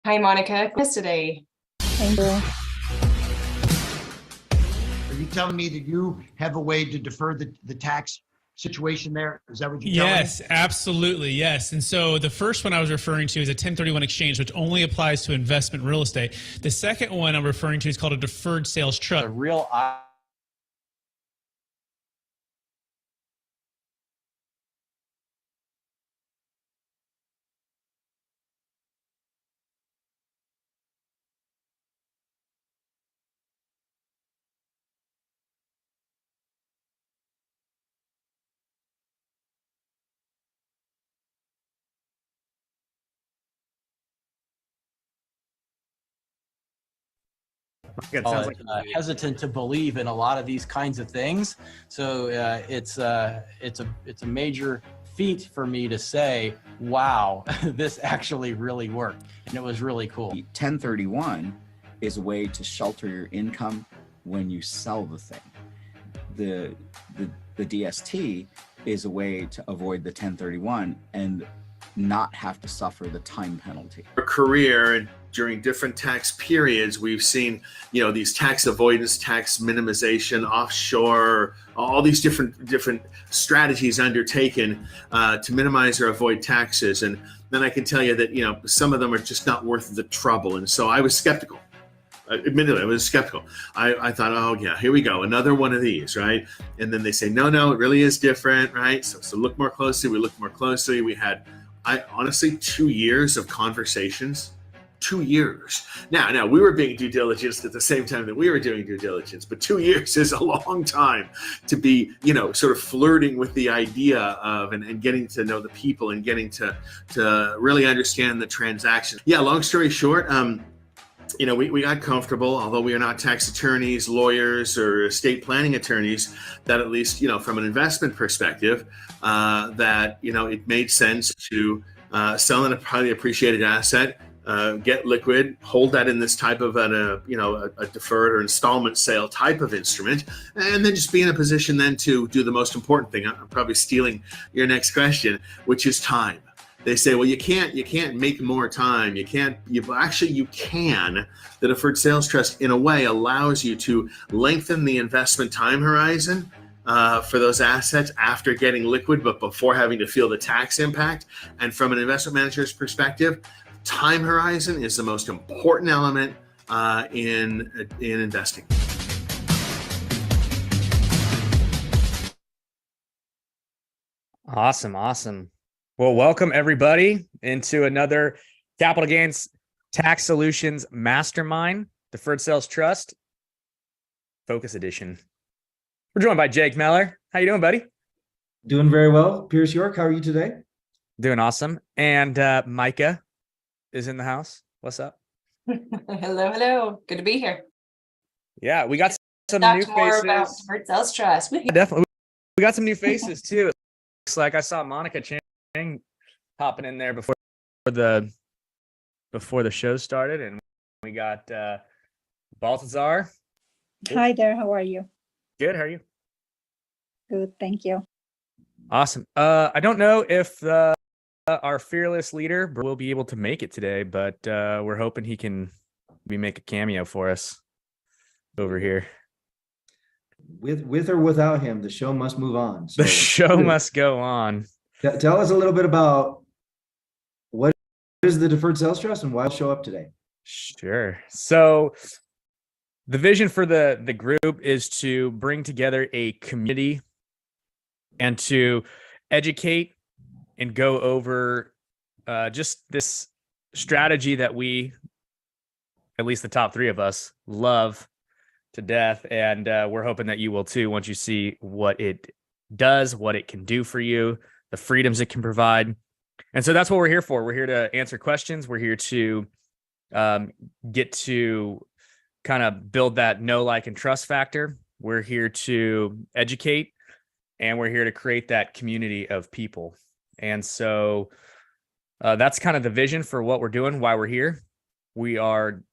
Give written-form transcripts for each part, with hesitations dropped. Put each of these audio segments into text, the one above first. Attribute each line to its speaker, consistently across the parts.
Speaker 1: Hi, Monica. Yesterday.
Speaker 2: Thank you.
Speaker 3: Are you telling me that you have a way to defer the tax situation there? Is that what you're telling me?
Speaker 4: Yes, absolutely. Yes. And so the first one I was referring to is a 1031 exchange, which only applies to investment real estate. The second one I'm referring to is called a deferred sales trust.
Speaker 5: A real hesitant to believe in a lot of these kinds of things. So it's a major feat for me to say, wow, this actually really worked. And it was really cool.
Speaker 6: 1031 is a way to shelter your income when you sell the thing. The DST is a way to avoid the 1031 and not have to suffer the time penalty.
Speaker 7: Our career and during different tax periods, we've seen, these tax avoidance, tax minimization, offshore, all these different strategies undertaken to minimize or avoid taxes. And then I can tell you that, some of them are just not worth the trouble. And so I was skeptical. Admittedly, I was skeptical. I thought, oh yeah, here we go, another one of these, right? And then they say, no, it really is different, right? So look more closely. We looked more closely. We had, honestly, 2 years of conversations. 2 years. Now we were being due diligence at the same time that we were doing due diligence, but 2 years is a long time to be, sort of flirting with the idea of and getting to know the people and getting to really understand the transaction. Yeah, long story short, we got comfortable, although we are not tax attorneys, lawyers, or estate planning attorneys, that at least, from an investment perspective, that, it made sense to sell a highly appreciated asset, get liquid, hold that in this type of a deferred or installment sale type of instrument, and then just be in a position then to do the most important thing. I'm probably stealing your next question, which is time. They say, well, you can't make more time. You can. The deferred sales trust, in a way, allows you to lengthen the investment time horizon for those assets after getting liquid, but before having to feel the tax impact. And from an investment manager's perspective, time horizon is the most important element in investing.
Speaker 8: Awesome. Well, welcome everybody into another Capital Gains Tax Solutions Mastermind, Deferred Sales Trust, Focus Edition. We're joined by Jake Meller. How you doing, buddy?
Speaker 9: Doing very well. Pierce York, how are you today?
Speaker 8: Doing awesome. And Micah is in the house. What's up?
Speaker 1: Hello. Good to be here.
Speaker 8: Yeah, we got some
Speaker 1: Talk
Speaker 8: new
Speaker 1: more
Speaker 8: faces.
Speaker 1: about deferred sales trust.
Speaker 8: Definitely. We got some new faces too. Looks like I saw Monica Chang popping in there before the show started, and we got Baltazar.
Speaker 2: Hi there. How are you?
Speaker 8: Good. How are you?
Speaker 2: Good. Thank you.
Speaker 8: Awesome. I don't know if our fearless leader will be able to make it today, but we're hoping he can make a cameo for us over here.
Speaker 9: With or without him, the show must move on. So
Speaker 8: the show must go on.
Speaker 9: Tell us a little bit about what is the deferred sales trust and why it'll show up today.
Speaker 8: Sure. So the vision for the group is to bring together a community and to educate and go over just this strategy that we, at least the top three of us, love to death. And we're hoping that you will too, once you see what it does, what it can do for you, the freedoms it can provide. And so that's what we're here for. We're here to answer questions. We're here to get to kind of build that know, like, and trust factor. We're here to educate, and we're here to create that community of people. And so that's kind of the vision for what we're doing, why we're here. We are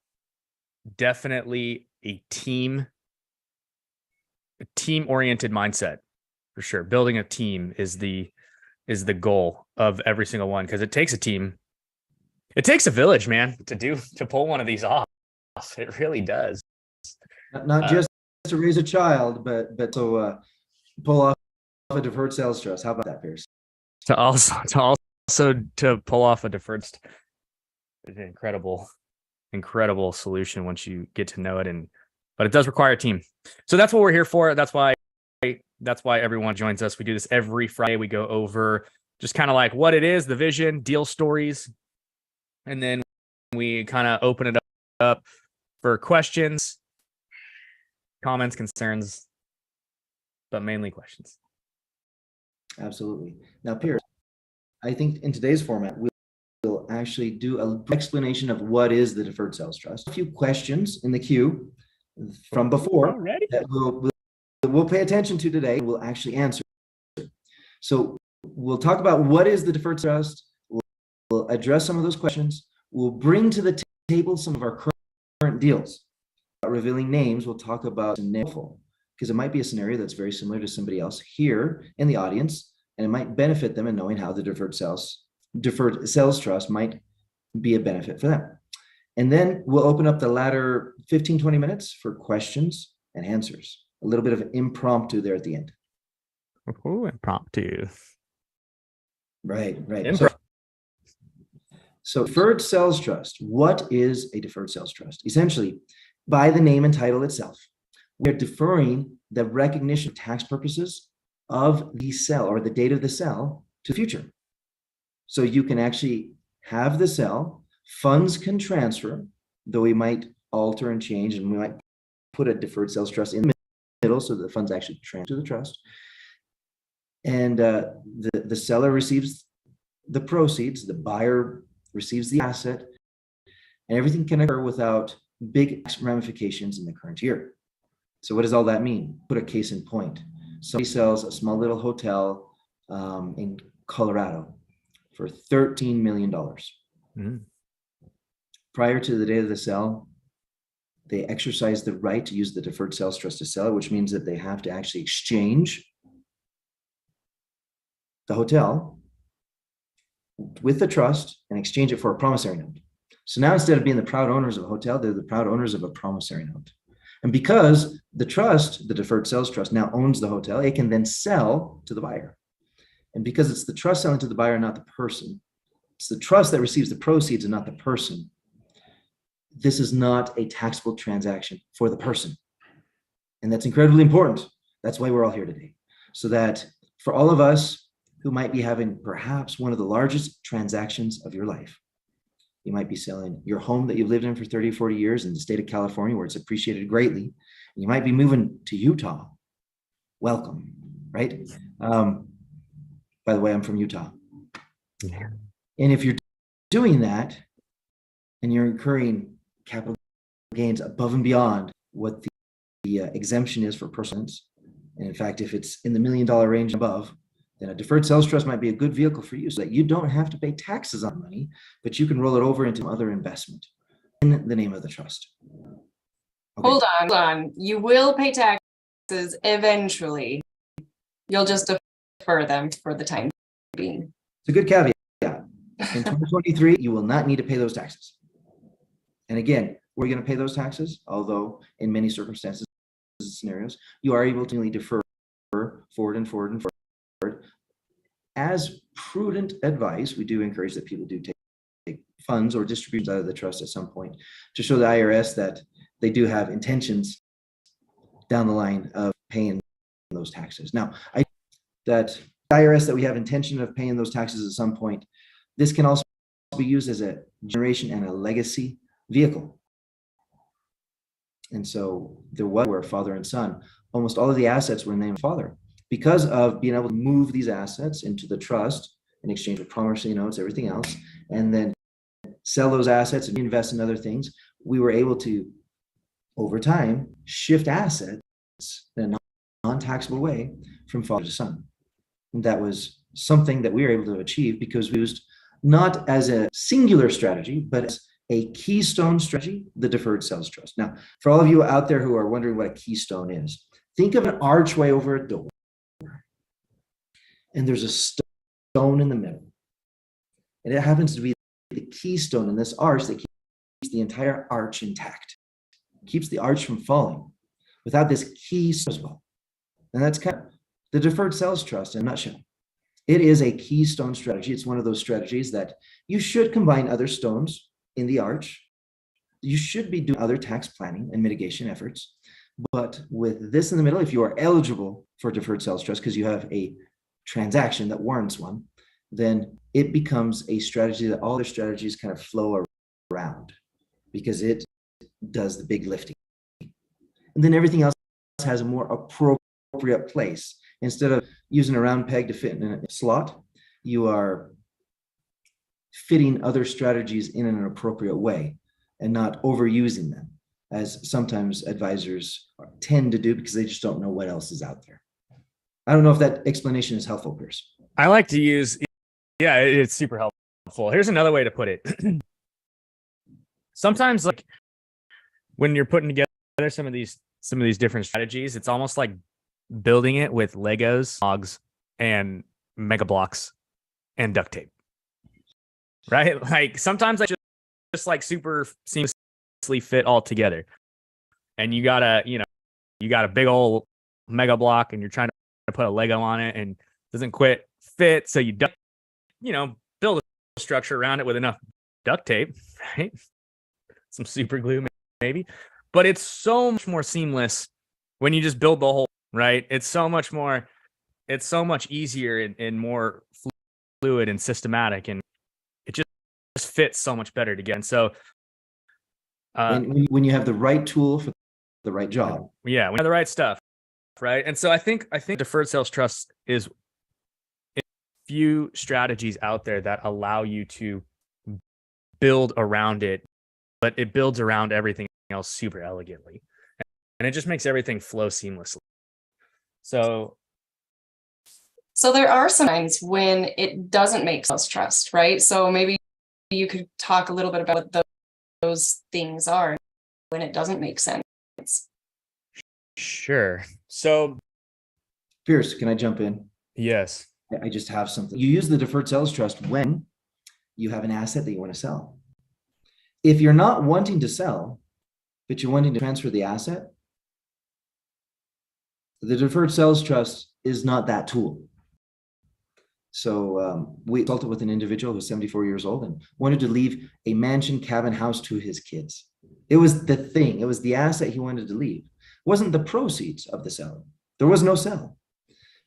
Speaker 8: definitely a team-oriented mindset, for sure. Building a team is the goal of every single one, because it takes a team. It takes a village, man, to pull one of these off. It really does.
Speaker 9: Not just to raise a child, but to pull off a deferred sales trust. How about that, Pierce?
Speaker 8: To also to pull off a deferred is an incredible solution once you get to know it, but it does require a team. So that's what we're here for. That's why everyone joins us. We do this every Friday. We go over just kind of like what it is, the vision, deal stories, and then we kind of open it up for questions, comments, concerns, but mainly questions.
Speaker 9: Absolutely. Now, Pierce, I think in today's format, we'll actually do an explanation of what is the deferred sales trust. A few questions in the queue from before that we'll pay attention to today. We'll actually answer. So we'll talk about what is the deferred trust. We'll address some of those questions. We'll bring to the table some of our current deals. Without revealing names, we'll talk about scenario, because it might be a scenario that's very similar to somebody else here in the audience, and it might benefit them in knowing how the deferred sales trust might be a benefit for them. And then we'll open up the latter 15, 20 minutes for questions and answers. A little bit of impromptu there at the end.
Speaker 8: Ooh, impromptu.
Speaker 9: Right. So deferred sales trust. What is a deferred sales trust? Essentially, by the name and title itself, we're deferring the recognition for tax purposes of the sale or the date of the sale to the future. So you can actually have the sale, funds can transfer, though we might alter and change, and we might put a deferred sales trust in the middle so that the funds actually transfer to the trust. And the seller receives the proceeds, the buyer receives the asset, and everything can occur without big ramifications in the current year. So what does all that mean? Put a case in point. Somebody sells a small little hotel in Colorado for $13 million. Prior to the day of the sale, they exercise the right to use the deferred sales trust to sell it, which means that they have to actually exchange the hotel with the trust and exchange it for a promissory note. So now instead of being the proud owners of a hotel, they're the proud owners of a promissory note. And because the trust, the deferred sales trust, now owns the hotel, it can then sell to the buyer. And because it's the trust selling to the buyer, not the person, it's the trust that receives the proceeds and not the person. This is not a taxable transaction for the person. And that's incredibly important. That's why we're all here today. So that for all of us who might be having perhaps one of the largest transactions of your life, you might be selling your home that you've lived in for 30, 40 years in the state of California, where it's appreciated greatly. And you might be moving to Utah. Welcome, right? By the way, I'm from Utah.
Speaker 8: Yeah.
Speaker 9: And if you're doing that and you're incurring capital gains above and beyond what the exemption is for persons, and in fact, if it's in the $1 million range above, then a deferred sales trust might be a good vehicle for you so that you don't have to pay taxes on money, but you can roll it over into other investment in the name of the trust. Okay.
Speaker 1: Hold on. You will pay taxes eventually. You'll just defer them for the time being.
Speaker 9: It's a good caveat. In 2023, you will not need to pay those taxes. And again, we're going to pay those taxes, although in many circumstances and scenarios, you are able to defer forward and forward and forward. As prudent advice, we do encourage that people do take funds or distributions out of the trust at some point to show the IRS that they do have intentions down the line of paying those taxes. Now, that IRS that we have intention of paying those taxes at some point, this can also be used as a generation and a legacy vehicle. And so there were father and son. Almost all of the assets were in the name of father. Because of being able to move these assets into the trust in exchange for promissory notes, everything else, and then sell those assets and invest in other things, we were able to, over time, shift assets in a non-taxable way from father to son. And that was something that we were able to achieve because we used not as a singular strategy, but as a keystone strategy, the deferred sales trust. Now, for all of you out there who are wondering what a keystone is, think of an archway over a door. And there's a stone in the middle. And it happens to be the keystone in this arch that keeps the entire arch intact, keeps the arch from falling without this keystone as well. And that's kind of the deferred sales trust in a nutshell. It is a keystone strategy. It's one of those strategies that you should combine other stones in the arch. You should be doing other tax planning and mitigation efforts. But with this in the middle, if you are eligible for deferred sales trust because you have a transaction that warrants one, then it becomes a strategy that all other strategies kind of flow around because it does the big lifting. And then everything else has a more appropriate place. Instead of using a round peg to fit in a slot, you are fitting other strategies in an appropriate way and not overusing them, as sometimes advisors tend to do because they just don't know what else is out there. I don't know if that explanation is helpful, Pierce.
Speaker 8: I like to use, yeah, it's super helpful. Here's another way to put it. Sometimes, like when you're putting together some of these different strategies, it's almost like building it with Legos, logs, and mega blocks and duct tape. Right? Like sometimes I just like super seamlessly fit all together. And you got a big old mega block and you're trying to put a Lego on it and it doesn't quite fit. So you build a structure around it with enough duct tape, right? Some super glue maybe. But it's so much more seamless when you just build the whole, right? It's so much easier and more fluid and systematic, and it just fits so much better together. And so
Speaker 9: when you have the right tool for the right job.
Speaker 8: Yeah, when you have the right stuff, right? And so I think deferred sales trust is a few strategies out there that allow you to build around it, but it builds around everything else super elegantly. And it just makes everything flow seamlessly. So
Speaker 1: there are some times when it doesn't make sales trust, right? So maybe you could talk a little bit about what those things are when it doesn't make sense.
Speaker 8: Sure. So
Speaker 9: Pierce, can I jump in?
Speaker 8: Yes.
Speaker 9: I just have something. You use the deferred sales trust when you have an asset that you want to sell. If you're not wanting to sell, but you're wanting to transfer the asset, the deferred sales trust is not that tool. So we consulted with an individual who's 74 years old and wanted to leave a mansion cabin house to his kids. It was the thing. It was the asset he wanted to leave. It wasn't the proceeds of the sale. There was no sale.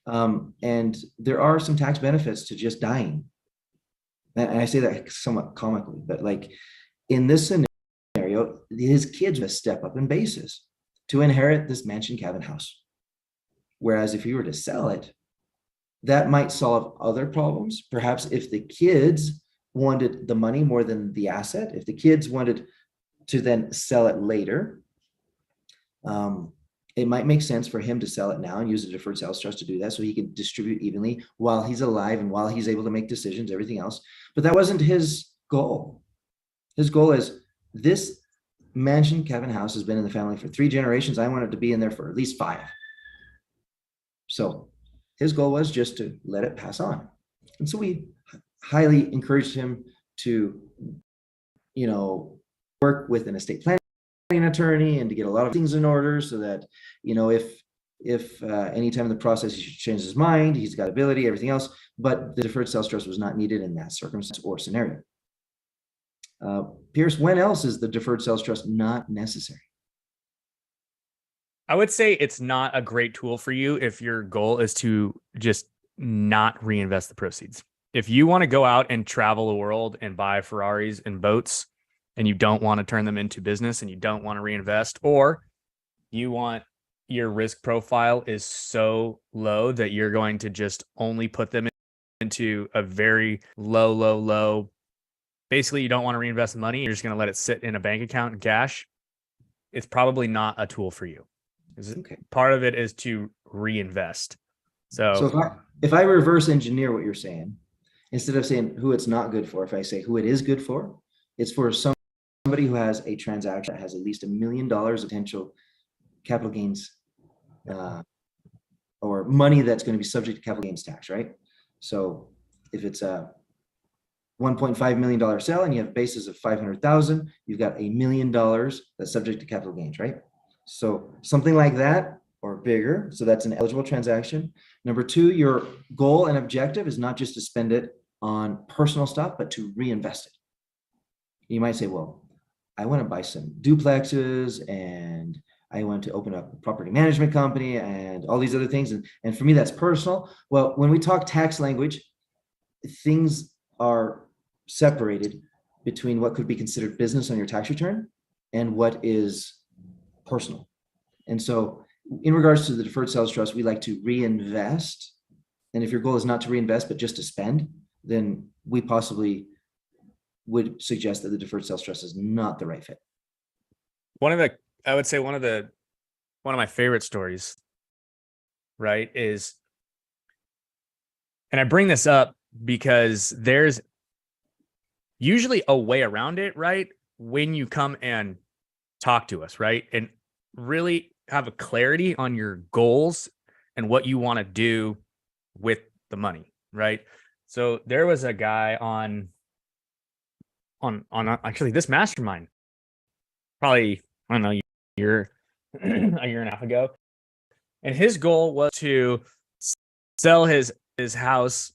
Speaker 9: And there are some tax benefits to just dying. And I say that somewhat comically, but like in this scenario, his kids would step up in basis to inherit this mansion cabin house. Whereas if you were to sell it, that might solve other problems. Perhaps if the kids wanted the money more than the asset, if the kids wanted to then sell it later, it might make sense for him to sell it now and use a deferred sales trust to do that so he can distribute evenly while he's alive and while he's able to make decisions, everything else. But that wasn't his goal. His goal is this mansion cabin house has been in the family for 3 generations. I want it to be in there for at least 5. So his goal was just to let it pass on. And so we highly encouraged him to, work with an estate planning attorney and to get a lot of things in order so that, if anytime in the process he should change his mind, he's got ability, everything else, but the deferred sales trust was not needed in that circumstance or scenario. Pierce, when else is the deferred sales trust not necessary?
Speaker 8: I would say it's not a great tool for you if your goal is to just not reinvest the proceeds. If you want to go out and travel the world and buy Ferraris and boats, and you don't want to turn them into business and you don't want to reinvest, or you want your risk profile is so low that you're going to just only put them into a very low. Basically, you don't want to reinvest the money. You're just going to let it sit in a bank account in cash. It's probably not a tool for you. Okay. Part of it is to reinvest. So
Speaker 9: if I reverse engineer what you're saying, instead of saying who it's not good for, if I say who it is good for, it's for somebody who has a transaction that has at least $1 million of potential capital gains or money that's going to be subject to capital gains tax, right? So if it's $1.5 million sale and you have basis of 500,000, you've got $1 million that's subject to capital gains, right? So something like that or bigger. So that's an eligible transaction. Number two, your goal and objective is not just to spend it on personal stuff, but to reinvest it. You might say, well, I want to buy some duplexes and I want to open up a property management company and all these other things. And for me, that's personal. Well, when we talk tax language, things are separated between what could be considered business on your tax return and what is personal. And so in regards to the deferred sales trust, we like to reinvest. And if your goal is not to reinvest, but just to spend, then we possibly would suggest that the deferred sales trust is not the right fit.
Speaker 8: I would say one of my favorite stories, right, is, and I bring this up because there's usually a way around it, right? When you come and talk to us, right? And really have a clarity on your goals and what you want to do with the money, right? So there was a guy on actually this mastermind, probably, I don't know, a year and a half ago. And his goal was to sell his house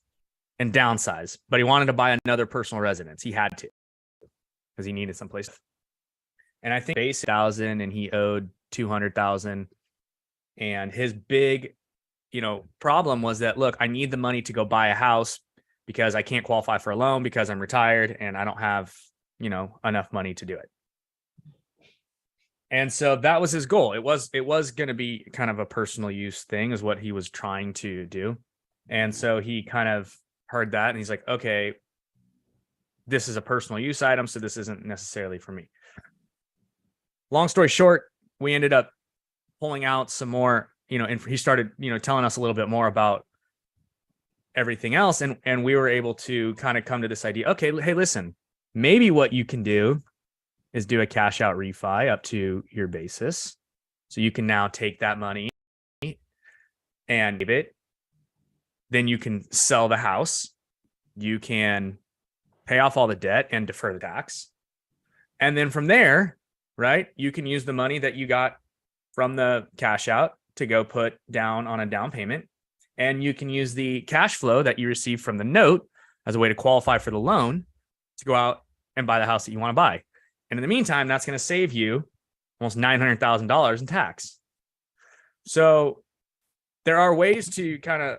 Speaker 8: and downsize, but he wanted to buy another personal residence. He had to, because he needed someplace. And I think base 1,000 and he owed 200,000. And his big, problem was that, look, I need the money to go buy a house because I can't qualify for a loan because I'm retired and I don't have, enough money to do it. And so that was his goal. It was going to be kind of a personal use thing is what he was trying to do. And so he kind of heard that and he's like, okay, this is a personal use item, so this isn't necessarily for me. Long story short, we ended up pulling out some more, and he started, telling us a little bit more about everything else. And we were able to kind of come to this idea. Okay, hey, listen, maybe what you can do is do a cash out refi up to your basis. So you can now take that money and give it. Then you can sell the house. You can pay off all the debt and defer the tax. And then from there, right, you can use the money that you got from the cash out to go put down on a down payment. And you can use the cash flow that you receive from the note as a way to qualify for the loan to go out and buy the house that you want to buy. And in the meantime, that's going to save you almost $900,000 in tax. So there are ways to kind of,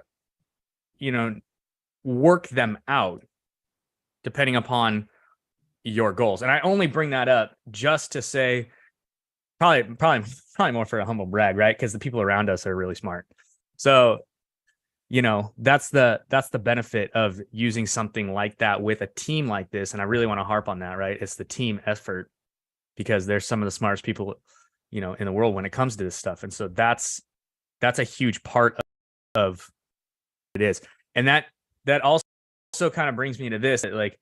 Speaker 8: work them out depending upon your goals. And I only bring that up just to say, probably more for a humble brag, right? Because the people around us are really smart. So, that's the benefit of using something like that with a team like this. And I really want to harp on that, right? It's the team effort, because they're some of the smartest people, in the world when it comes to this stuff. And so that's a huge part of it is. And that also kind of brings me to this, that, like,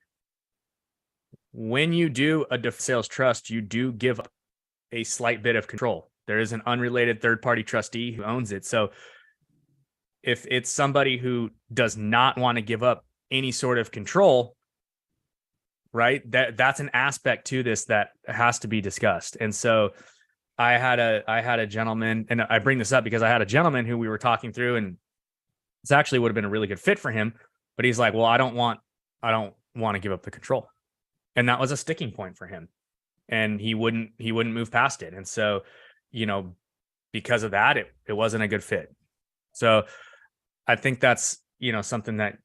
Speaker 8: when you do a sales trust, you do give up a slight bit of control. There is an unrelated third-party trustee who owns it. So if it's somebody who does not want to give up any sort of control, right, that's an aspect to this that has to be discussed. And so I had a gentleman, and I bring this up because I had a gentleman who we were talking through, and this actually would have been a really good fit for him, but he's like, well, I don't want to give up the control. And that was a sticking point for him. And he wouldn't move past it. And so, because of that, it wasn't a good fit. So I think that's, something that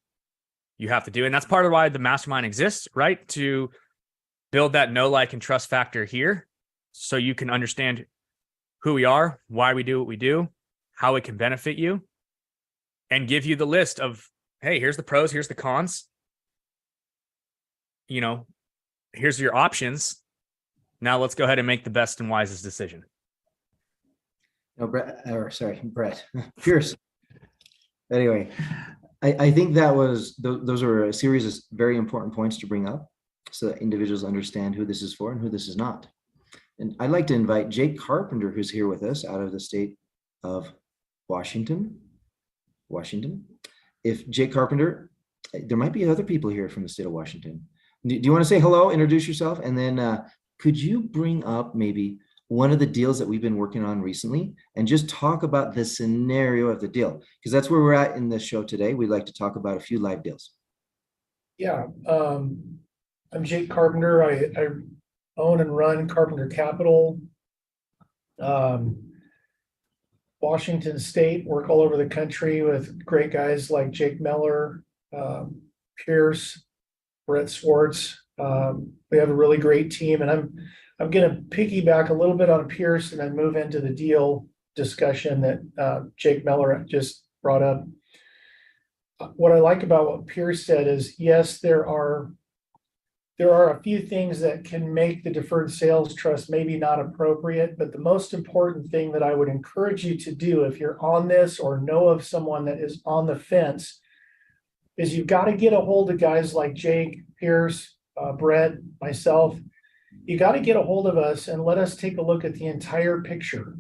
Speaker 8: you have to do. And that's part of why the mastermind exists, right? To build that know, like, and trust factor here, so you can understand who we are, why we do what we do, how it can benefit you, and give you the list of, hey, here's the pros, here's the cons, here's your options. Now let's go ahead and make the best and wisest decision.
Speaker 9: No, Brett, Brett Pierce. Anyway, I think those are a series of very important points to bring up so that individuals understand who this is for and who this is not. And I'd like to invite Jake Carpenter, who's here with us out of the state of Washington. If Jake Carpenter, there might be other people here from the state of Washington. Do you want to say hello, introduce yourself, and then could you bring up maybe one of the deals that we've been working on recently and just talk about the scenario of the deal? Because that's where we're at in this show today. We'd like to talk about a few live deals.
Speaker 10: Yeah, I'm Jake Carpenter. I own and run Carpenter Capital. Washington State, work all over the country with great guys like Jake Meller, Pierce, Brett Swartz. We have a really great team, and I'm going to piggyback a little bit on Pierce and then move into the deal discussion that Jake Meller just brought up. What I like about what Pierce said is, yes, there are a few things that can make the deferred sales trust maybe not appropriate, but the most important thing that I would encourage you to do if you're on this or know of someone that is on the fence is you've got to get a hold of guys like Jake, Pierce, Brett, myself. You got to get a hold of us and let us take a look at the entire picture,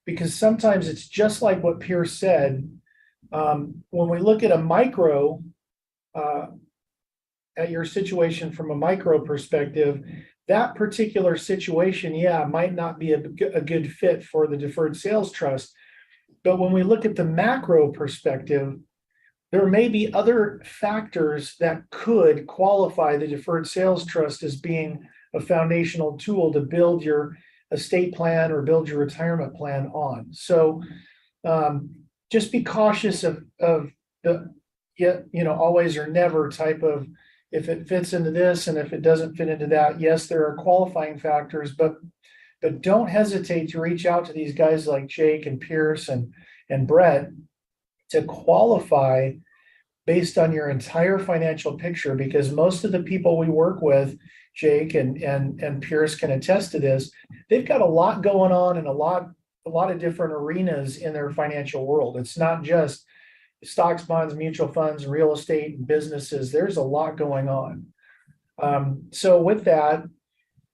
Speaker 10: because sometimes it's just like what Pierce said. When we look at a micro, at your situation from a micro perspective, that particular situation, might not be a good fit for the deferred sales trust. But when we look at the macro perspective, there may be other factors that could qualify the deferred sales trust as being a foundational tool to build your estate plan or build your retirement plan on. So just be cautious of the always or never type of, if it fits into this and if it doesn't fit into that. Yes, there are qualifying factors, but don't hesitate to reach out to these guys like Jake and Pierce and Brett to qualify based on your entire financial picture, because most of the people we work with, Jake and Pierce can attest to this, they've got a lot going on in a lot of different arenas in their financial world. It's not just stocks, bonds, mutual funds, real estate, and businesses. There's a lot going on. So with that,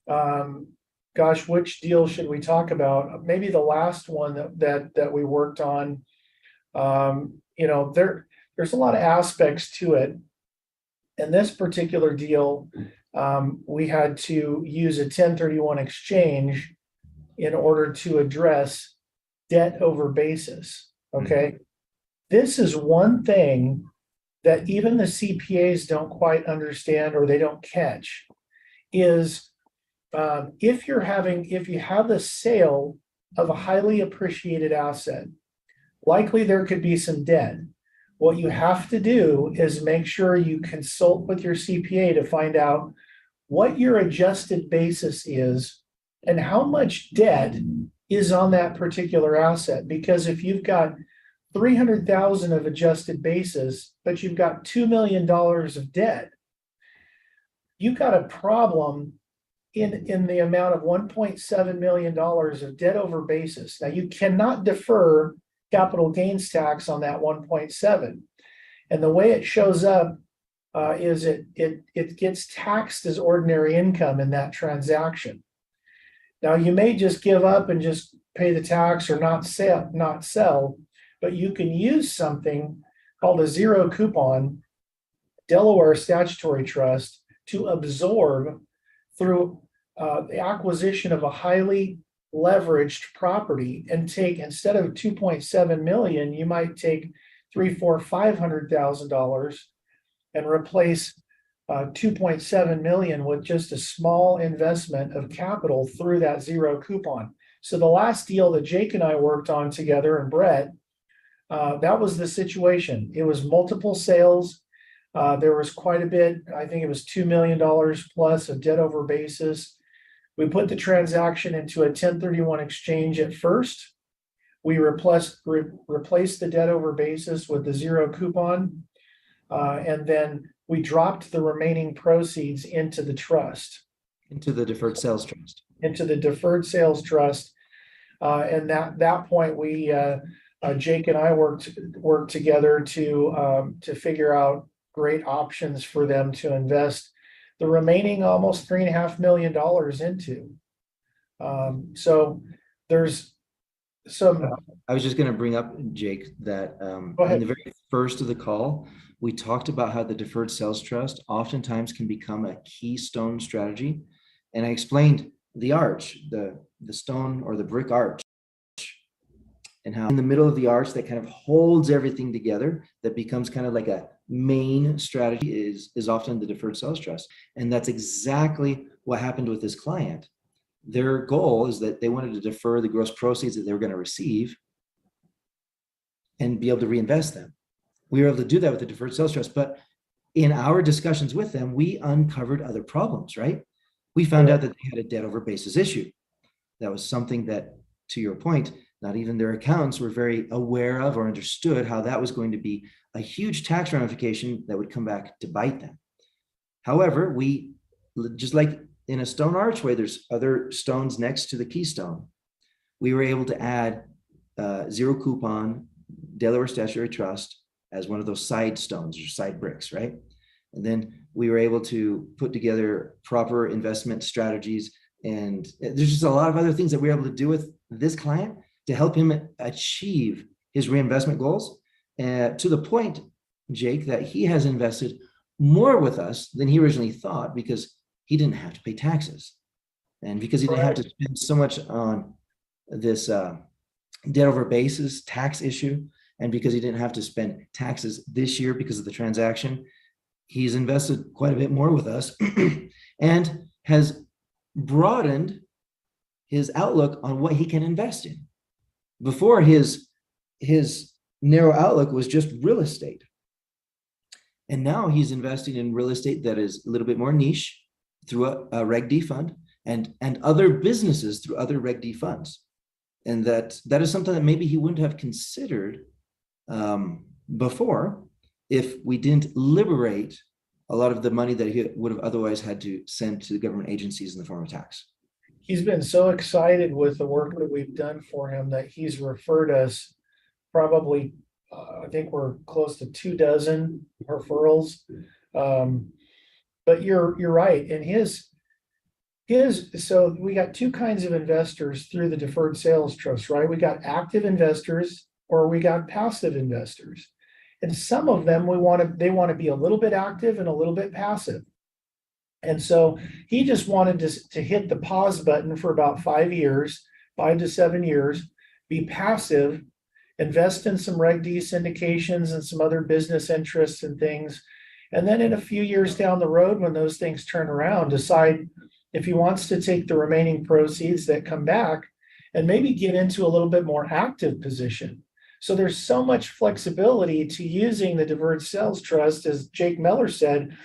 Speaker 10: gosh, which deal should we talk about? Maybe the last one that we worked on. There's a lot of aspects to it. In this particular deal, we had to use a 1031 exchange in order to address debt over basis. Okay. This is one thing that even the CPAs don't quite understand, or they don't catch, is if you have the sale of a highly appreciated asset, likely there could be some debt. What you have to do is make sure you consult with your CPA to find out what your adjusted basis is and how much debt is on that particular asset. Because if you've got $300,000 of adjusted basis, but you've got $2 million of debt, you've got a problem in the amount of $1.7 million of debt over basis. Now, you cannot defer capital gains tax on that 1.7. And the way it shows up is it gets taxed as ordinary income in that transaction. Now, you may just give up and just pay the tax or not sell, but you can use something called a zero coupon Delaware statutory trust to absorb through the acquisition of a highly leveraged property and take, instead of 2.7 million, you might take $500,000 and replace 2.7 million with just a small investment of capital through that zero coupon. So the last deal that Jake and I worked on together, and Brett, that was the situation. It was multiple sales. There was quite a bit, I think it was $2 million plus of debt over basis. We put the transaction into a 1031 exchange at first. We replaced the debt over basis with the zero coupon. And then we dropped the remaining proceeds into the trust.
Speaker 9: Into the deferred sales trust.
Speaker 10: Into the deferred sales trust. And that point, we Jake and I worked together to figure out great options for them to invest the remaining almost $3.5 million into. So there's So,
Speaker 9: I was just going to bring up, Jake, that
Speaker 10: Go
Speaker 9: in
Speaker 10: ahead.
Speaker 9: the very first of the call, we talked about how the deferred sales trust oftentimes can become a keystone strategy. And I explained the arch, the stone or the brick arch, and how in the middle of the arch that kind of holds everything together, that becomes kind of like a main strategy is often the deferred sales trust. And that's exactly what happened with this client. Their goal is that they wanted to defer the gross proceeds that they were going to receive and be able to reinvest them. We were able to do that with the deferred sales trust, but in our discussions with them, we uncovered other problems, right? We found out that they had a debt over basis issue. That was something that, to your point, not even their accountants were very aware of or understood how that was going to be a huge tax ramification that would come back to bite them. However, we, just like in a stone archway, there's other stones next to the keystone. We were able to add zero coupon Delaware Statutory Trust as one of those side stones or side bricks, right? And then we were able to put together proper investment strategies. And there's just a lot of other things that we were able to do with this client to help him achieve his reinvestment goals, to the point, Jake, that he has invested more with us than he originally thought because he didn't have to pay taxes. And because he didn't have to spend so much on this debt over basis tax issue, and because he didn't have to spend taxes this year because of the transaction, he's invested quite a bit more with us and has broadened his outlook on what he can invest in. Before, his narrow outlook was just real estate. And now he's investing in real estate that is a little bit more niche through a Reg D fund and other businesses through other Reg D funds. And that is something that maybe he wouldn't have considered before if we didn't liberate a lot of the money that he would have otherwise had to send to the government agencies in the form of tax.
Speaker 10: He's been so excited with the work that we've done for him that he's referred us probably, I think we're close to 24 referrals. But you're right. And so we got two kinds of investors through the deferred sales trust, right? We got active investors or we got passive investors. And some of them they want to be a little bit active and a little bit passive. And so he just wanted to hit the pause button for about 5 to 7 years, be passive, invest in some Reg D syndications and some other business interests and things. And then in a few years down the road, when those things turn around, decide if he wants to take the remaining proceeds that come back and maybe get into a little bit more active position. So there's so much flexibility to using the deferred sales trust, as Jake Meller said,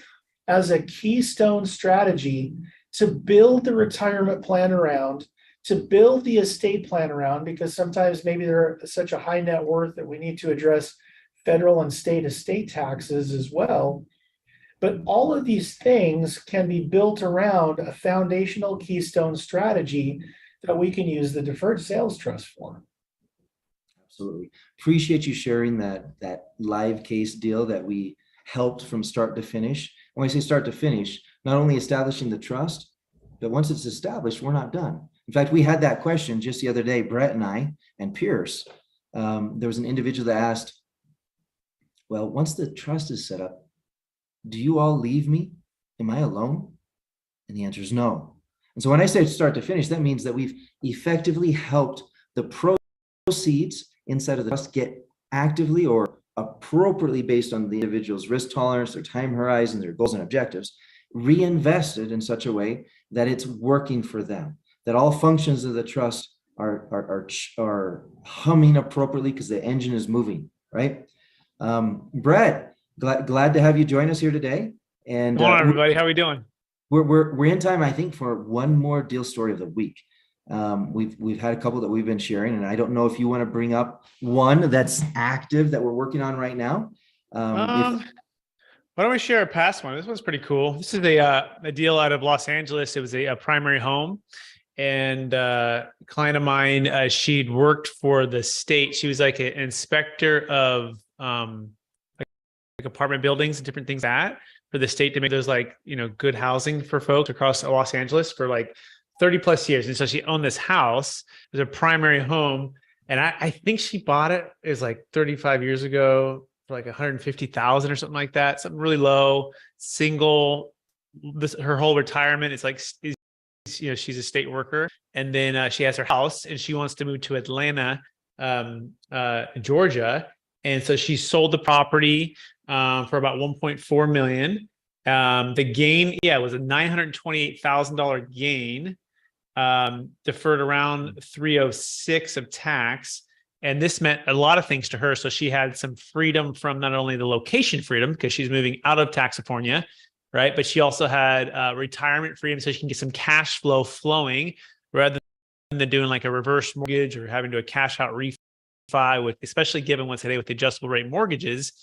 Speaker 10: as a keystone strategy to build the retirement plan around, to build the estate plan around, because sometimes maybe they're such a high net worth that we need to address federal and state estate taxes as well. But all of these things can be built around a foundational keystone strategy that we can use the deferred sales trust for.
Speaker 9: Absolutely. Appreciate you sharing that live case deal that we helped from start to finish. When I say start to finish, not only establishing the trust, but once it's established, we're not done. In fact, we had that question just the other day, Brett and I and Pierce. There was an individual that asked, well, once the trust is set up, do you all leave me? Am I alone? And the answer is no. And so when I say start to finish, that means that we've effectively helped the proceeds inside of the trust get actively or appropriately based on the individual's risk tolerance, their time horizon, their goals and objectives, reinvested in such a way that it's working for them, that all functions of the trust are humming appropriately because the engine is moving, right? Brett, glad to have you join us here today. And
Speaker 11: hello, everybody. How are we doing?
Speaker 9: We're in time, I think, for one more deal story of the week. We've had a couple that we've been sharing, and I don't know if you want to bring up one that's active that we're working on right now.
Speaker 11: Why don't we share a past one? This one's pretty cool. This is a deal out of Los Angeles. It was a primary home, and a client of mine, she'd worked for the state. She was like an inspector of like apartment buildings and different things for the state to make those good housing for folks across Los Angeles for 30 plus years. And so she owned this house. It was a primary home. And I think she bought it is like 35 years ago for like 150,000 or something like that, something really low, single. Her whole retirement is like, she's a state worker, and then she has her house, and she wants to move to Atlanta, Georgia, and so she sold the property for about 1.4 million. The gain, was a $928,000 gain. Deferred around 306 of tax. And this meant a lot of things to her. So she had some freedom from not only the location freedom, because she's moving out of Taxifornia, right? But she also had retirement freedom, so she can get some cash flow flowing rather than doing like a reverse mortgage or having to do a cash out refi, with, especially given what's today with the adjustable rate mortgages.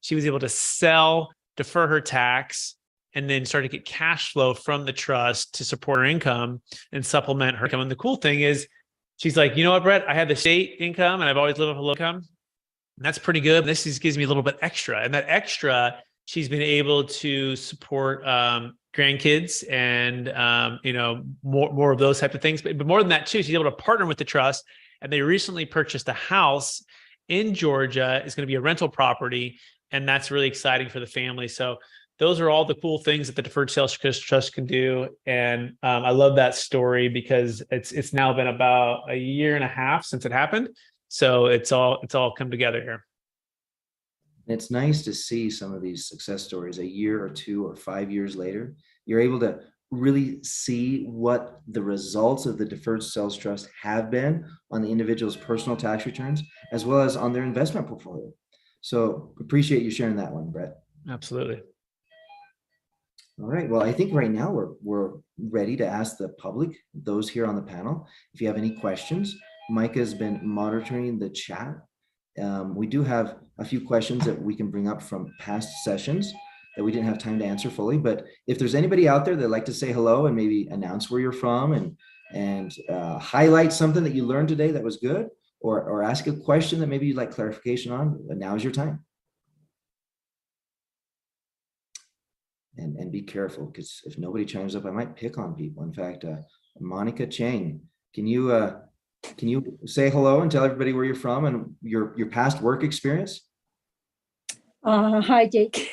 Speaker 11: She was able to sell, defer her tax, and then start to get cash flow from the trust to support her income and supplement her income. And the cool thing is, she's like, you know what, Brett, I have the state income and I've always lived off a low income. And that's pretty good. This just gives me a little bit extra. And that extra, she's been able to support grandkids and, more of those type of things. But more than that too, she's able to partner with the trust. And they recently purchased a house in Georgia. It's going to be a rental property. And that's really exciting for the family. So those are all the cool things that the deferred sales trust can do. And I love that story because it's now been about a year and a half since it happened. So it's all come together here.
Speaker 9: It's nice to see some of these success stories a year or 2 or 5 years later. You're able to really see what the results of the deferred sales trust have been on the individual's personal tax returns, as well as on their investment portfolio. So appreciate you sharing that one, Brett.
Speaker 11: Absolutely.
Speaker 9: All right. Well, I think right now we're ready to ask the public, those here on the panel, if you have any questions. Micah has been monitoring the chat. We do have a few questions that we can bring up from past sessions that we didn't have time to answer fully. But if there's anybody out there that'd like to say hello and maybe announce where you're from and highlight something that you learned today that was good, or ask a question that maybe you'd like clarification on, now is your time. And be careful, because if nobody chimes up, I might pick on people. In fact, Monica Chang, can you say hello and tell everybody where you're from and your past work experience?
Speaker 2: Hi, Jake.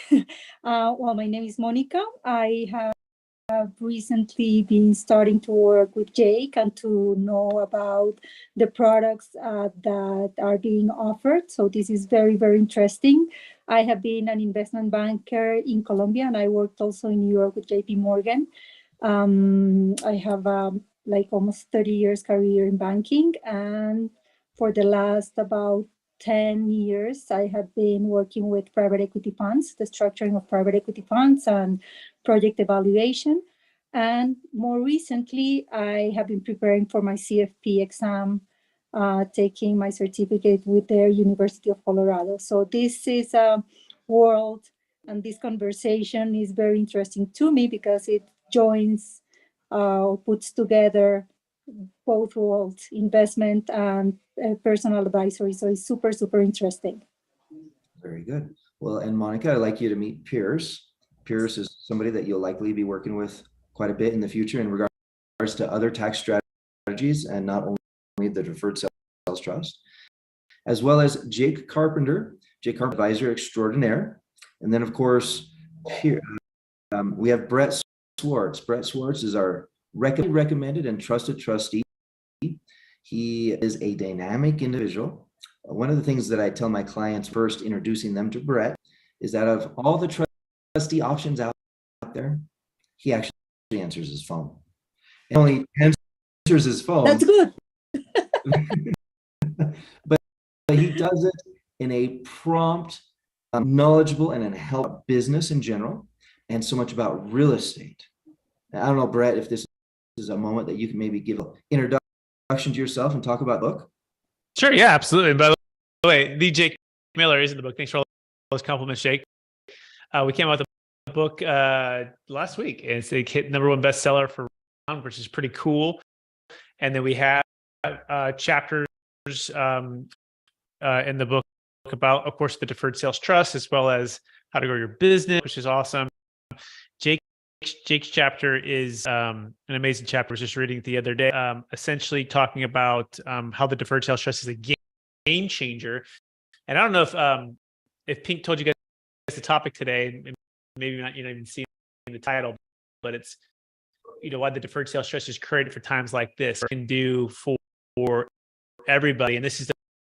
Speaker 2: Well, my name is Monica. I have recently been starting to work with Jake and to know about the products that are being offered. So this is very, very interesting. I have been an investment banker in Colombia, and I worked also in New York with JP Morgan. I have like almost 30 years career in banking, and for the last about 10 years, I have been working with private equity funds, the structuring of private equity funds and project evaluation. And more recently, I have been preparing for my CFP exam, taking my certificate with the University of Colorado. So this is a world, and this conversation is very interesting to me because it joins, puts together both worlds, investment and personal advisory. So it's super, super interesting.
Speaker 9: Very good. Well, and Monica, I'd like you to meet Pierce. Pierce is somebody that you'll likely be working with quite a bit in the future in regards to other tax strategies, and not only the deferred sales trust, as well as Jake Carpenter, advisor extraordinaire. And then, of course, here we have Brett Swartz. Brett Swartz is our recommended and trusted trustee. He is a dynamic individual. One of the things that I tell my clients first introducing them to Brett is that of all the trustee options out there, he actually answers his phone. And only answers his phone.
Speaker 2: That's good.
Speaker 9: but he does it in a prompt, knowledgeable, and in help business in general, and so much about real estate. Now, I don't know, Brett, if this is a moment that you can maybe give an introduction to yourself and talk about the book.
Speaker 11: Sure. Yeah, absolutely. By the way, the Jake Miller is in the book. Thanks for all those compliments, Jake. We came out with a book last week, and it's a hit #1 bestseller for Ron, which is pretty cool. And then we have chapters in the book about, of course, the deferred sales trust, as well as how to grow your business, which is awesome. Jake's chapter is an amazing chapter. I was just reading it the other day, essentially talking about how the deferred sales trust is a game game changer. And I don't know if Pink told you guys the topic today, maybe not, even seeing the title, but it's, why the deferred sales trust is created for times like this, can do for everybody. And this is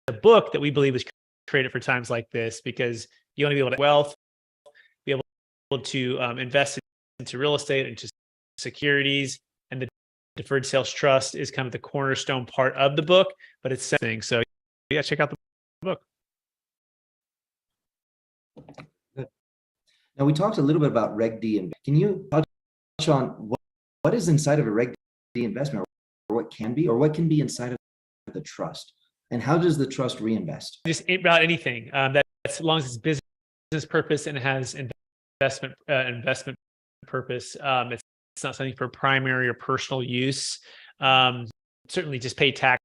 Speaker 11: the book that we believe is created for times like this, because you want to be able to wealth, be able to invest into real estate, into securities, and the deferred sales trust is kind of the cornerstone part of the book, but it's something. So yeah, check out the book.
Speaker 9: Good. Now we talked a little bit about Reg D, and can you touch on what is inside of a Reg D investment, or what can be, or what can be inside of the trust, and how does the trust reinvest?
Speaker 11: Just about anything that's, as long as it's business purpose and it has investment purpose. It's not something for primary or personal use. Certainly just pay tax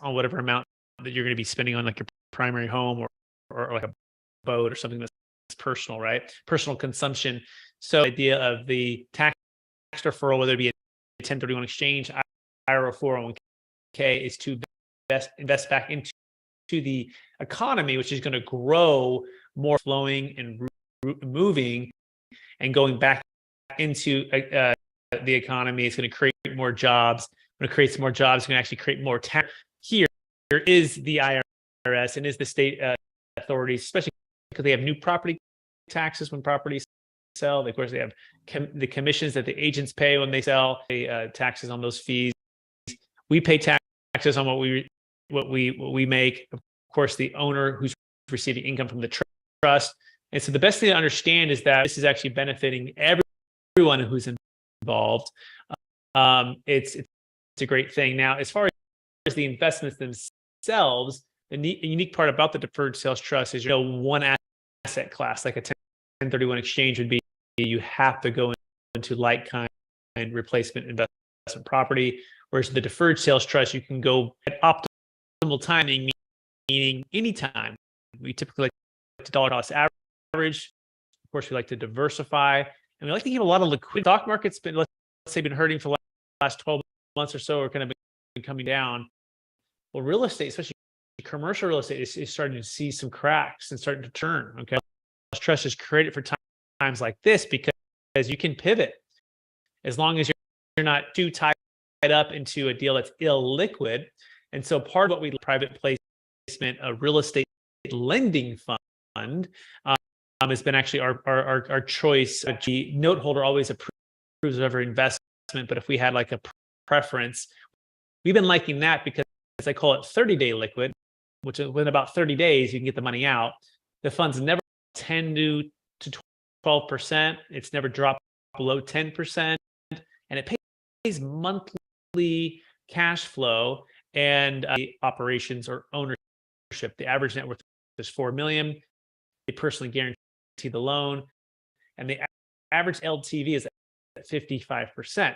Speaker 11: on whatever amount that you're going to be spending on like your primary home or like a boat or something that's personal, right? Personal consumption. So the idea of the tax deferral, whether it be a 1031 exchange, IRA, 401k, is to invest back into the economy, which is going to grow more, flowing and moving and going back into the economy. It's going to create more jobs. When it creates more jobs, it's going to actually create more tax. Here is the IRS and is the state authorities, especially because they have new property taxes when properties sell. Of course, they have the commissions that the agents pay when they sell, taxes on those fees. We pay taxes on what we make. Of course, the owner who's receiving income from the trust. And so the best thing to understand is that this is actually benefiting everyone who's involved. It's a great thing. Now, as far as the investments themselves, the unique part about the deferred sales trust is, one asset class, like a 1031 exchange would be, you have to go into like kind replacement investment property. Whereas the deferred sales trust, you can go at optimal timing, meaning anytime. We typically like to dollar cost average. Of course, we like to diversify, and we like to keep a lot of liquidity. Stock market's been, let's say, been hurting for the last 12 months or so, or kind of been coming down. Well, real estate, especially commercial real estate, is starting to see some cracks and starting to turn. Okay, trust is created for times like this because you can pivot as long as you're not too tied up into a deal that's illiquid. And so part of what we private placement, a real estate lending fund, has been actually our choice. The note holder always approves of every investment, but if we had like a preference, we've been liking that because I call it 30-day liquid, which is within about 30 days you can get the money out. The funds never 10 to 12%. It's never dropped below 10%, and it pays monthly cash flow and the operations or ownership. The average net worth is $4 million. They personally guarantee the loan, and the average LTV is at 55%,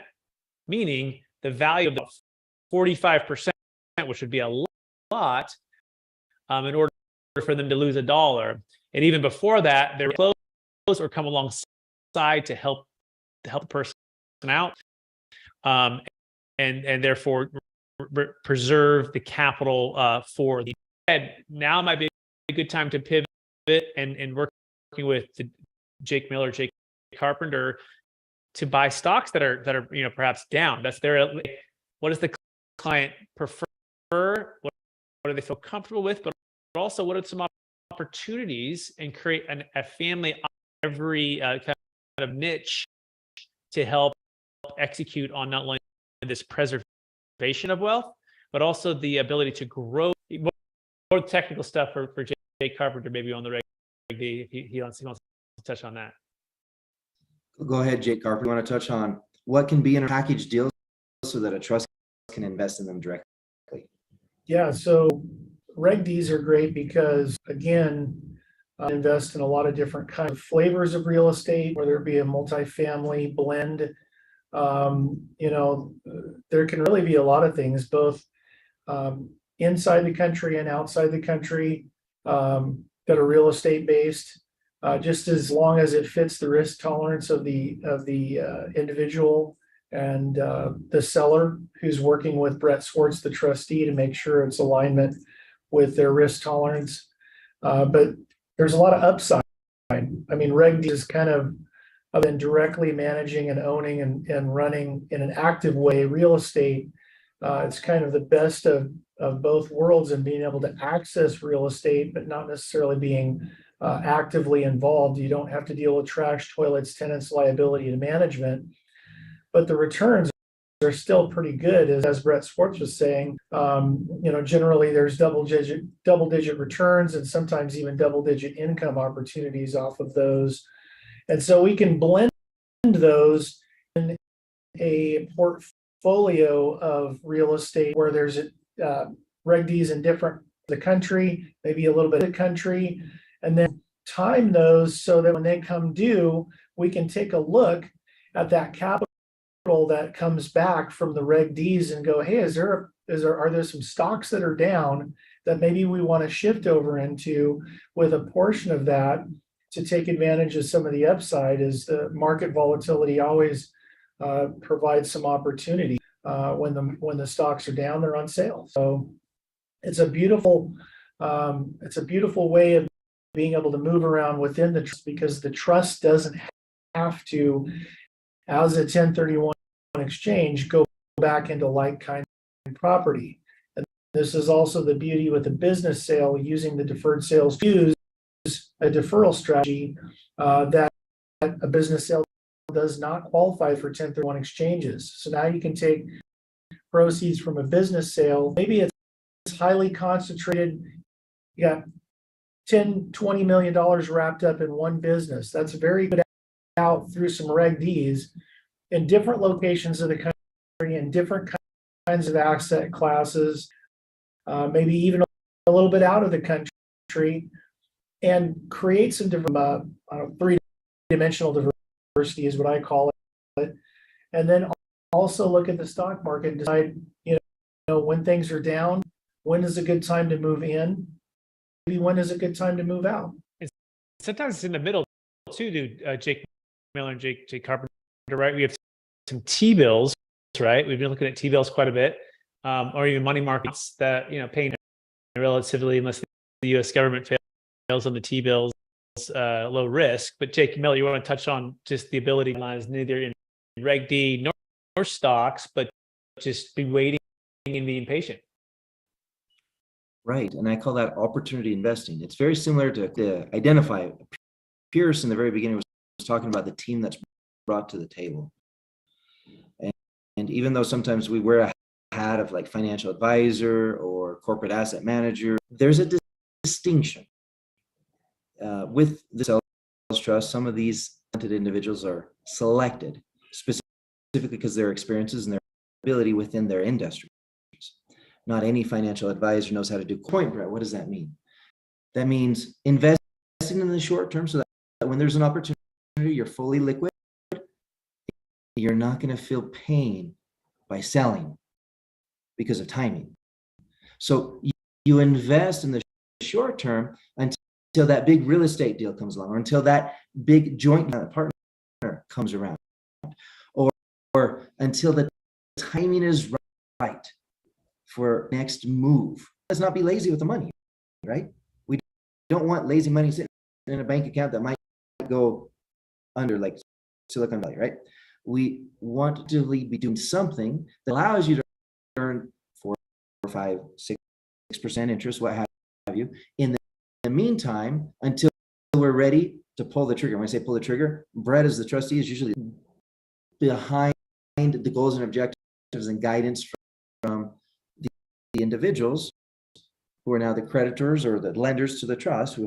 Speaker 11: meaning the value of the 45%, which would be a lot, in order for them to lose $1. And even before that, they're close or come alongside to help the person out, and therefore preserve the capital for the head. Now might be a good time to pivot and working with Jake Miller, Jake Carpenter, to buy stocks that are perhaps down. That's what does the client prefer? What do they feel comfortable with? But also, what are some opportunities, and create a family every kind of niche to help execute on not only this preservation of wealth, but also the ability to grow. More technical stuff for Jake Carpenter, maybe on the Reg D, if he wants to touch on that.
Speaker 9: Go ahead, Jake Carpenter. You want to touch on what can be in a package deal so that a trust can invest in them directly?
Speaker 10: Yeah, so Reg Ds are great because, again, invest in a lot of different kinds of flavors of real estate, whether it be a multifamily blend. There can really be a lot of things, both inside the country and outside the country, that are real estate based, just as long as it fits the risk tolerance of the individual and the seller who's working with Brett Swartz, the trustee, to make sure it's alignment with their risk tolerance. But there's a lot of upside. I mean, Reg D is kind of been directly managing and owning and running in an active way real estate. It's kind of the best of both worlds and being able to access real estate, but not necessarily being actively involved. You don't have to deal with trash, toilets, tenants, liability, and management, but the returns are still pretty good, as Brett Swartz was saying. Generally there's double digit returns and sometimes even double digit income opportunities off of those. And so we can blend those in a portfolio of real estate where there's Reg Ds in different the country, maybe a little bit of the country, and then time those so that when they come due, we can take a look at that capital that comes back from the Reg Ds and go, hey, are there some stocks that are down that maybe we want to shift over into with a portion of that to take advantage of some of the upside, as the market volatility always provides some opportunity. When the stocks are down, they're on sale. So it's a beautiful way of being able to move around within the trust, because the trust doesn't have to, as a 1031 exchange, go back into like kind property. And this is also the beauty with the business sale, using the deferred sales to use a deferral strategy that a business sale does not qualify for 1031 exchanges. So now you can take proceeds from a business sale. Maybe it's highly concentrated. You got $10-20 million wrapped up in one business. That's very good out through some Reg Ds in different locations of the country and different kinds of asset classes, maybe even a little bit out of the country, and create some different three-dimensional diversity is what I call it. And then also look at the stock market and decide, when things are down, when is a good time to move in? Maybe when is a good time to move out?
Speaker 11: Sometimes it's in the middle too, Jake Miller and Jake Carpenter, right? We have some T-bills, right? We've been looking at T-bills quite a bit, or even money markets that, paying relatively, unless the U.S. government fails on the T-bills, low risk. But Jake Miller, you want to touch on just the ability to analyze neither in Reg D nor stocks, but just be waiting and being patient.
Speaker 9: Right, and I call that opportunity investing. It's very similar to identify. Pierce in the very beginning was talking about the team that's brought to the table. And even though sometimes we wear a hat of like financial advisor or corporate asset manager, there's a distinction. With the sales trust, some of these talented individuals are selected specifically because of their experiences and their ability within their industry. Not any financial advisor knows how to do point, Brett. What does that mean? That means investing in the short term so that when there's an opportunity, you're fully liquid. You're not going to feel pain by selling because of timing. So you invest in the short term until that big real estate deal comes along, or until that big joint partner comes around, or until the timing is right for next move. Let's not be lazy with the money, right? We don't want lazy money sitting in a bank account that might go under, like Silicon Valley, right? We want to be doing something that allows you to earn 4, 5, 6% interest, what have you, in the meantime, until we're ready to pull the trigger. When I say pull the trigger, Brett, as the trustee, is usually behind the goals and objectives and guidance from the individuals who are now the creditors or the lenders to the trust,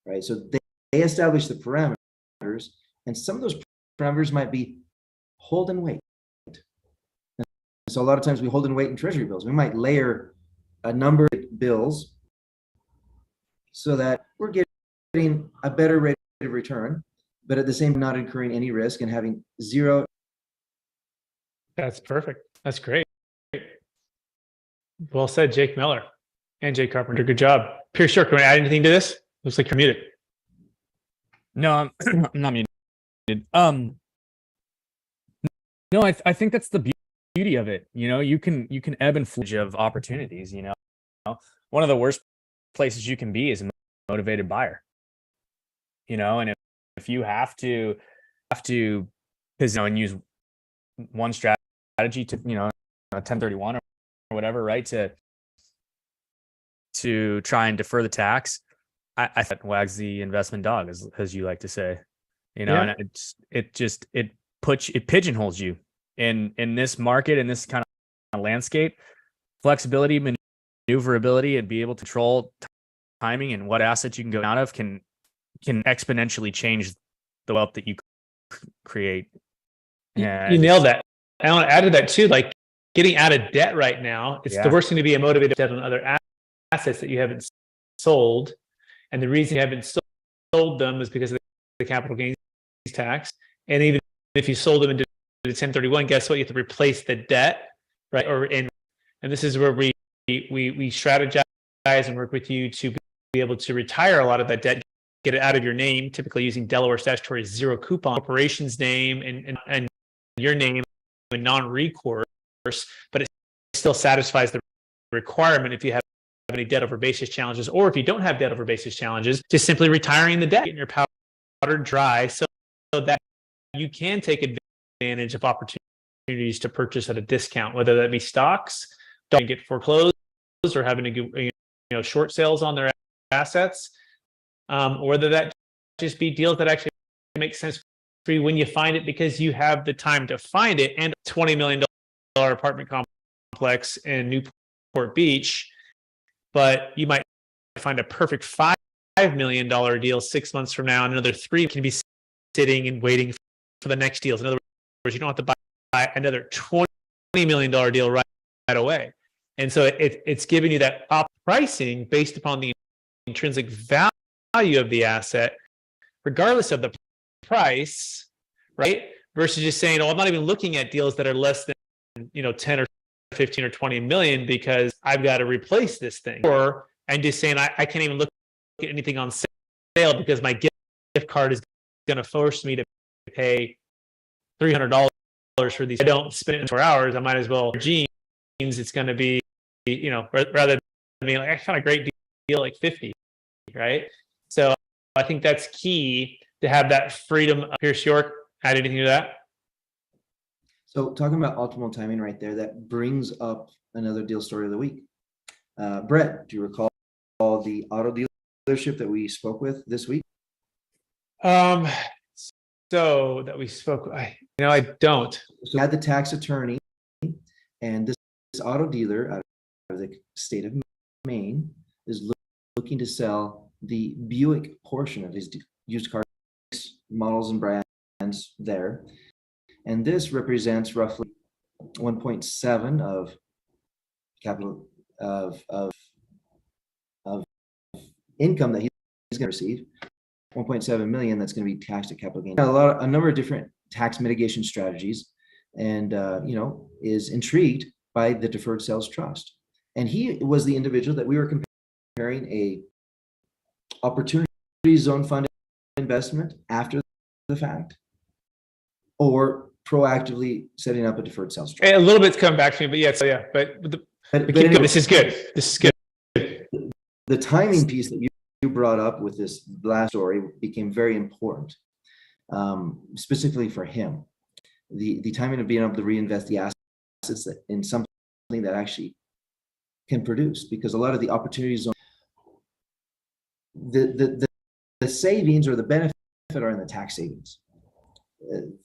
Speaker 9: right? So they establish the parameters, and some of those parameters might be hold and wait. And so a lot of times we hold and wait in treasury bills. We might layer a number of bills so that we're getting a better rate of return, but at the same time not incurring any risk and having zero.
Speaker 11: That's perfect. That's great. Well said, Jake Miller and Jake Carpenter. Good job. Pierce Short, can I add anything to this? Looks like you're muted.
Speaker 8: No, I'm not muted. No, I think that's the beauty of it. You can ebb and flow of opportunities. one of the worst places you can be is a motivated buyer. And if you have to and use one strategy to, a 1031 or whatever, right, to try and defer the tax, I thought wags the investment dog, as you like to say, and it pigeonholes you in this market, in this kind of landscape. Flexibility, maneuverability, and be able to control timing and what assets you can go out of can exponentially change the wealth that you create.
Speaker 11: You nailed that. I want to add to that too, like getting out of debt right now. It's the worst thing to be a motivated debt on other assets that you haven't sold. And the reason you haven't sold them is because of the capital gains tax. And even if you sold them into the 1031, guess what? You have to replace the debt, right? And this is where we strategize and work with you to be able to retire a lot of that debt, get it out of your name, typically using Delaware statutory zero coupon, corporation's name and your name and non-recourse, but it still satisfies the requirement if you have any debt over basis challenges, or if you don't have debt over basis challenges, just simply retiring the debt, getting your powder dry so that you can take advantage of opportunities to purchase at a discount, whether that be stocks, don't get foreclosed, or having to do short sales on their assets, or whether that just be deals that actually make sense for you when you find it, because you have the time to find it. And $20 million apartment complex in Newport Beach, but you might find a perfect $5 million deal 6 months from now, and another 3 can be sitting and waiting for the next deals. In other words, you don't have to buy another $20 million deal right away. And so it's giving you that up pricing based upon the intrinsic value of the asset, regardless of the price, right? Versus just saying, oh, I'm not even looking at deals that are less than 10 or 15 or 20 million because I've got to replace this thing. Or I'm just saying I can't even look at anything on sale because my gift card is going to force me to pay $300 for these. I don't spend it in 4 hours. I might as well jeans. It's going to be, rather than being like, I found a great deal like 50, right? So I think that's key to have that freedom. Pierce York, add anything to that?
Speaker 9: So talking about optimal timing right there, that brings up another deal story of the week. Brett, do you recall the auto dealership that we spoke with this week?
Speaker 11: So that we spoke, I don't.
Speaker 9: So we had the tax attorney, and this auto dealer out of the state of Maine is looking to sell the Buick portion of his used car models and brands there. And this represents roughly 1.7 of capital of income that he's going to receive, 1.7 million that's going to be taxed at capital gain. A number of different tax mitigation strategies, and is intrigued by the deferred sales trust. And he was the individual that we were comparing a opportunity zone fund investment after the fact, or proactively setting up a deferred sales trust.
Speaker 11: A little bit's come back to me, but yeah, but anyway, this is good. This is good.
Speaker 9: The timing piece that you brought up with this last story became very important, specifically for him. The timing of being able to reinvest the assets in something that actually can produce, because a lot of the opportunities, the savings or the benefit are in the tax savings.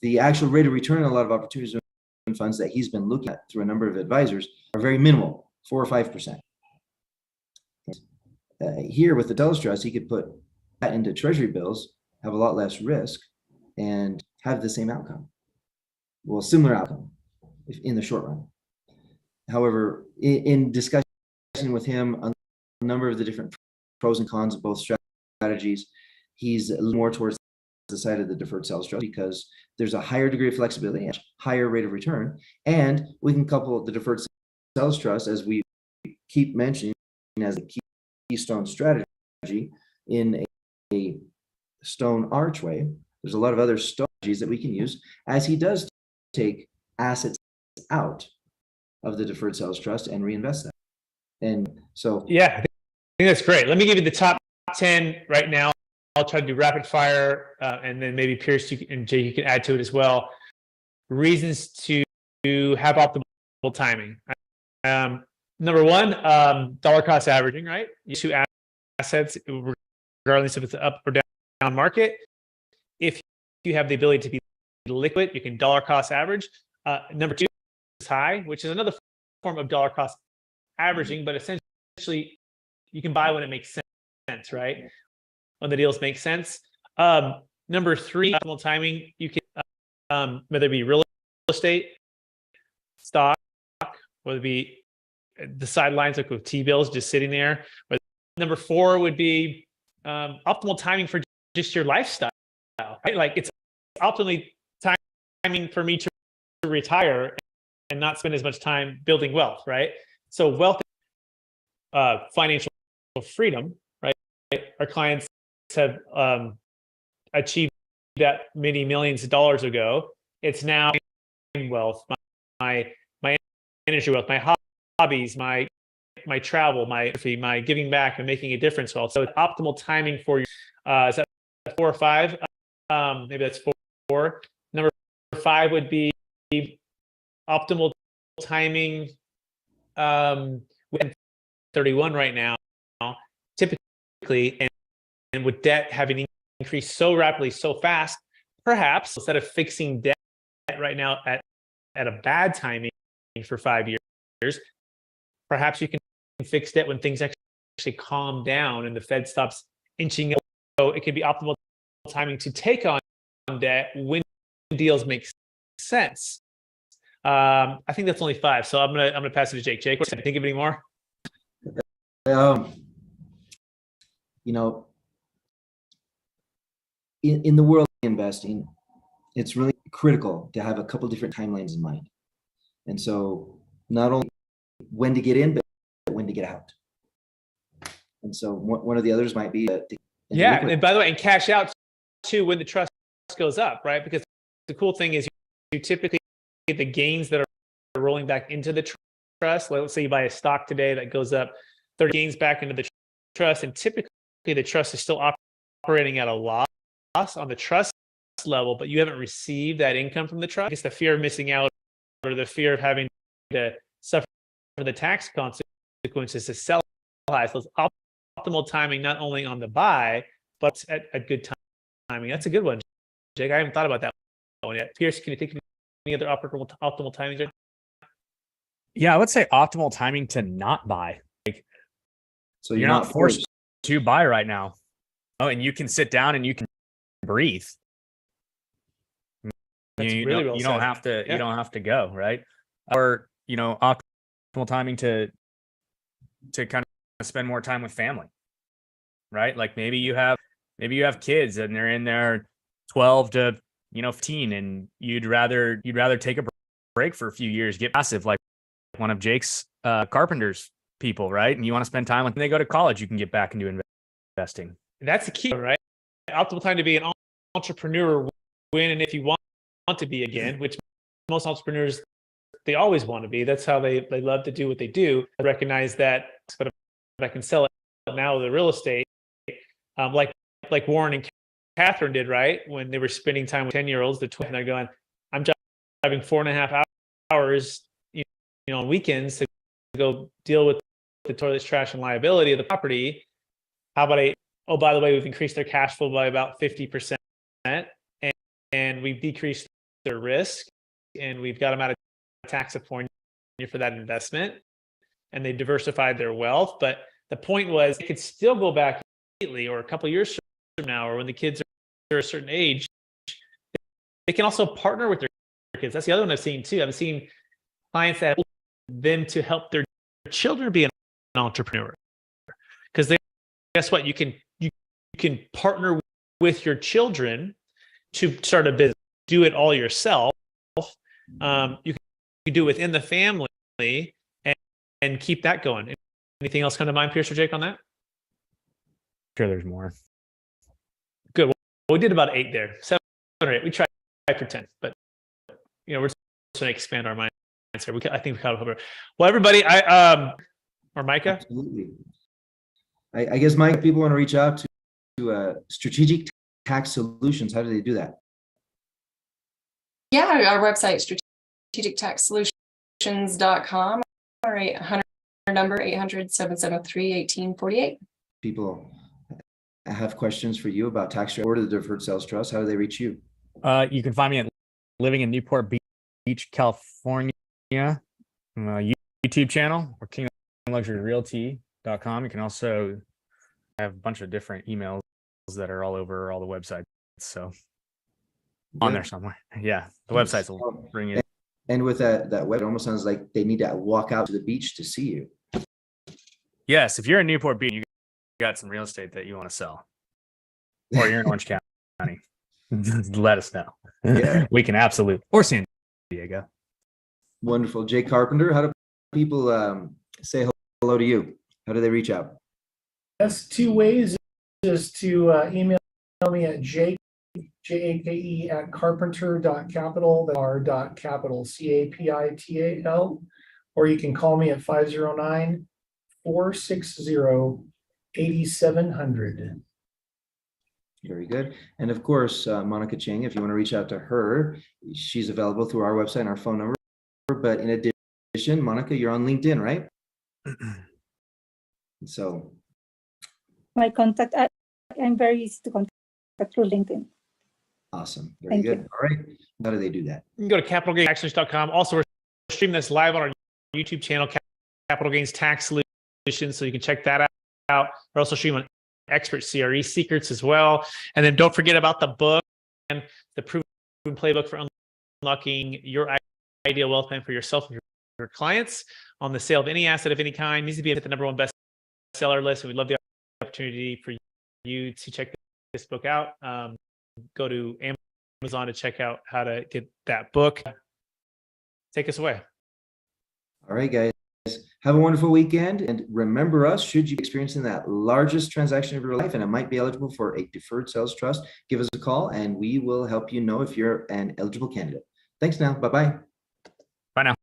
Speaker 9: The actual rate of return on a lot of opportunities funds that he's been looking at through a number of advisors are very minimal, 4 or 5%. Here with the Telus Trust, he could put that into treasury bills, have a lot less risk, and have the same outcome. Well, similar outcome in the short run. However, in discussion with him on a number of the different pros and cons of both strategies, he's more towards the side of the deferred sales trust because there's a higher degree of flexibility and higher rate of return. And we can couple the deferred sales trust, as we keep mentioning, as a keystone strategy in a stone archway. There's a lot of other strategies that we can use as he does take assets out of the deferred sales trust and reinvest them. And so,
Speaker 11: Yeah, I think that's great. Let me give you the top 10 right now. I'll try to do rapid fire, and then maybe Pierce and Jay, you can add to it as well. Reasons to have optimal timing. Number one, dollar cost averaging, right? You two assets, regardless if it's up or down market. If you have the ability to be liquid, you can dollar cost average. Number two is high, which is another form of dollar cost averaging, but essentially you can buy when it makes sense, right? When the deals make sense. Number three, optimal timing. You can whether it be real estate, stock, whether it be the sidelines like with T-bills just sitting there. But number four would be optimal timing for just your lifestyle, right? Like it's optimally timing for me to retire and not spend as much time building wealth, right? So wealth, financial freedom, right? Our clients have achieved that many millions of dollars ago. It's now wealth, my energy wealth, my hobbies, my travel, my giving back and making a difference wealth. So it's optimal timing for you. Is that 4 or 5? Maybe that's 4. Number 5 would be optimal timing with 31 right now, typically, and with debt having increased so rapidly, so fast, perhaps instead of fixing debt right now at a bad timing for 5 years, perhaps you can fix debt when things actually calm down and the Fed stops inching up. So it can be optimal timing to take on debt when deals make sense. I think that's only 5. So I'm gonna pass it to Jake. Jake, what do you think of any more?
Speaker 9: You know, in the world of investing, it's really critical to have a couple different timelines in mind. And so not only when to get in, but when to get out. And so one of the others might be
Speaker 11: yeah, and by the way, and cash out too when the trust goes up, right? Because the cool thing is you typically get the gains that are rolling back into the trust. Let's say you buy a stock today that goes up 30 gains back into the trust, and typically the trust is still operating at a loss on the trust level, but you haven't received that income from the trust. It's the fear of missing out or the fear of having to suffer the tax consequences to sell high. So it's optimal timing, not only on the buy, but at good timing. That's a good one, Jake. I haven't thought about that one yet. Pierce, can you think of any other optimal timing?
Speaker 8: Yeah, I would say optimal timing to not buy. Like,
Speaker 9: so
Speaker 8: you're not forced to buy right now. Oh, and you can sit down and you can breathe. You don't have to. Yeah. You don't have to go, right? Or optimal timing to kind of spend more time with family, right? Like maybe you have kids and they're in their 12 to 15, and you'd rather take a break for a few years, get passive, like one of Jake's carpenter's people, right? And you want to spend time when they go to college, you can get back into investing.
Speaker 11: That's the key, right? Optimal time to be an entrepreneur when and if you want to be again, which most entrepreneurs, they always want to be. That's how they love to do what they do. I recognize that, but if I can sell it now with the real estate, like Warren and Catherine did, right? When they were spending time with 10-year-olds, the twins, and they're going, I'm driving 4.5 hours, on weekends to go deal with the toilets, trash, and liability of the property. How about oh, by the way, we've increased their cash flow by about 50%, and we've decreased their risk, and we've got them out of tax California for that investment, and they diversified their wealth. But the point was, they could still go back immediately, or a couple of years from now, or when the kids are a certain age, they can also partner with their kids. That's the other one I've seen too. I've seen clients that help them to help their children be an entrepreneur, because guess what? You can partner with your children to start a business. Do it all yourself. You can do it within the family and keep that going. Anything else come to mind, Pierce or Jake, on that?
Speaker 8: Sure, there's more.
Speaker 11: Good. Well, we did about 8 there. 7 or 8. We tried for 10, but we're just going to expand our minds here. I think we caught up. Well, everybody, or Micah?
Speaker 9: Absolutely. I guess, Mike, people want to reach out to Strategic Tax Solutions. How do they do that?
Speaker 1: Yeah, our website, strategictaxsolutions.com, or 800 number 800-773-1848.
Speaker 9: People have questions for you about tax or the deferred sales trust. How do they reach you?
Speaker 8: You can find me at Living in Newport Beach, California, YouTube channel, or KingdomLuxuryRealty.com. You can also have a bunch of different emails that are all over all the websites. So on there somewhere. Yeah, the websites will bring you.
Speaker 9: And with that web, it almost sounds like they need to walk out to the beach to see you.
Speaker 8: Yes, if you're in Newport Beach, you got some real estate that you want to sell, or you're in Orange County, let us know.
Speaker 9: Yeah.
Speaker 8: We can absolutely, or San Diego.
Speaker 9: Wonderful. Jay Carpenter, how do people say hello to you? How do they reach out?
Speaker 10: That's two ways, is to email me at jake, Jake at carpenter.capital, capital, CAPITAL, or you can call me at 509-460-8700.
Speaker 9: Very good. And of course, Monica Chang, if you want to reach out to her, she's available through our website and our phone number. But in addition, Monica, you're on LinkedIn, right? So
Speaker 2: My contact, I'm very easy to contact through LinkedIn.
Speaker 9: awesome. Very
Speaker 2: Thank
Speaker 9: good.
Speaker 2: you.
Speaker 9: All right. How do they do that?
Speaker 11: You can go to capitalgainstaxsolutions.com. Also, we're streaming this live on our YouTube channel, Capital Gains Tax Solutions, so you can check that out. We're also streaming Expert CRE Secrets as well. And then don't forget about the book and the Proven Playbook for Unlocking Your Ideal Wealth Plan for yourself and your clients on the sale of any asset of any kind. It needs to be at the #1 bestseller list. And we'd love the opportunity for you to check this book out. Go to Amazon to check out how to get that book. Take us away.
Speaker 9: All right, guys. Have a wonderful weekend. And remember us, should you be experiencing that largest transaction of your life and it might be eligible for a deferred sales trust, give us a call and we will help you know if you're an eligible candidate. Thanks now. Bye-bye.
Speaker 8: Bye now.